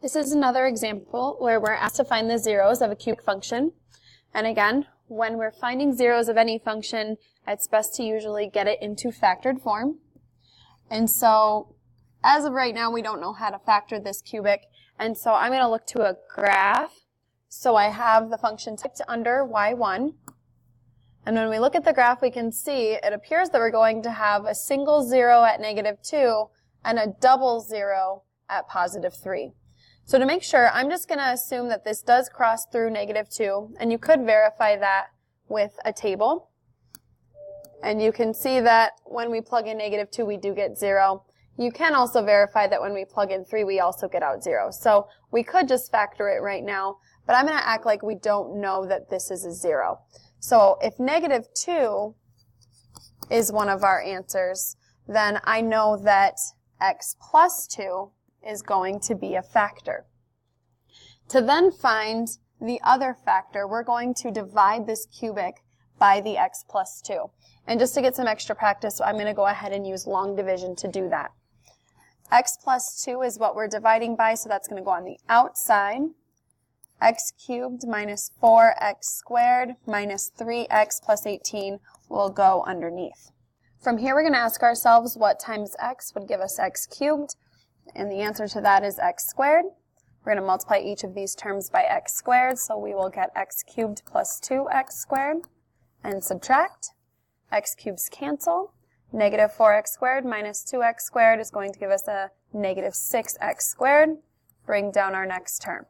This is another example where we're asked to find the zeros of a cubic function. And again, when we're finding zeros of any function, it's best to usually get it into factored form. And so, as of right now, we don't know how to factor this cubic. And so I'm going to look to a graph. So I have the function typed under y1. And when we look at the graph, we can see it appears that we're going to have a single 0 at -2 and a double 0 at +3. So to make sure, I'm just going to assume that this does cross through -2, and you could verify that with a table. And you can see that when we plug in -2, we do get 0. You can also verify that when we plug in 3, we also get out 0. So we could just factor it right now, but I'm going to act like we don't know that this is a 0. So if -2 is one of our answers, then I know that x plus 2 is going to be a factor. To then find the other factor, we're going to divide this cubic by the x plus 2. And just to get some extra practice, I'm going to go ahead and use long division to do that. X plus 2 is what we're dividing by, so that's going to go on the outside. X cubed minus 4x squared minus 3x plus 18 will go underneath. From here, we're going to ask ourselves what times x would give us x cubed. And the answer to that is x squared. We're going to multiply each of these terms by x squared, so we will get x cubed plus 2x squared, and subtract. X cubes cancel. Negative 4x squared minus 2x squared is going to give us a negative 6x squared. Bring down our next term.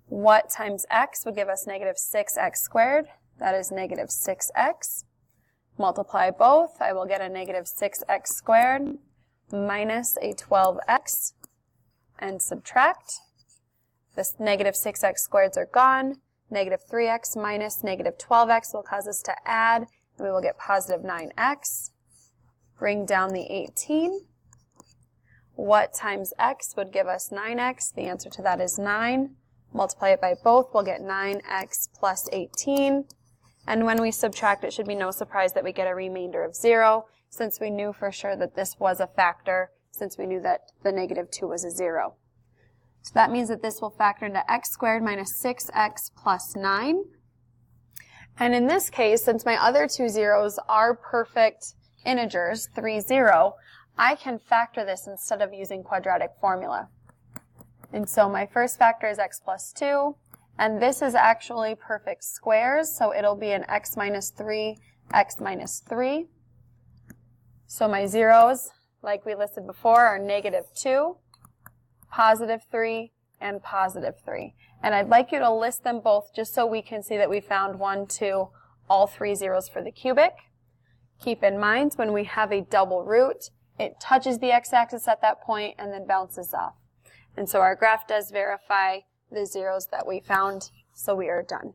What times x would give us negative 6x squared? That is negative 6x. Multiply both. I will get a negative 6x squared minus a 12x, and subtract. This negative 6x squareds are gone. Negative 3x minus negative 12x will cause us to add, and we will get positive 9x. Bring down the 18. What times x would give us 9x? The answer to that is 9. Multiply it by both, we'll get 9x plus 18. And when we subtract, it should be no surprise that we get a remainder of 0, since we knew for sure that this was a factor, since we knew that the -2 was a 0. So that means that this will factor into x squared minus 6x plus 9. And in this case, since my other two zeros are perfect integers, 3, 0, I can factor this instead of using quadratic formula. And so my first factor is x plus 2, and this is actually perfect squares, so it'll be an x minus 3, x minus 3. So my zeros, like we listed before, are -2, +3, and +3. And I'd like you to list them both just so we can see that we found 1, 2, all 3 zeros for the cubic. Keep in mind, when we have a double root, it touches the x-axis at that point and then bounces off. And so our graph does verify the zeros that we found, so we are done.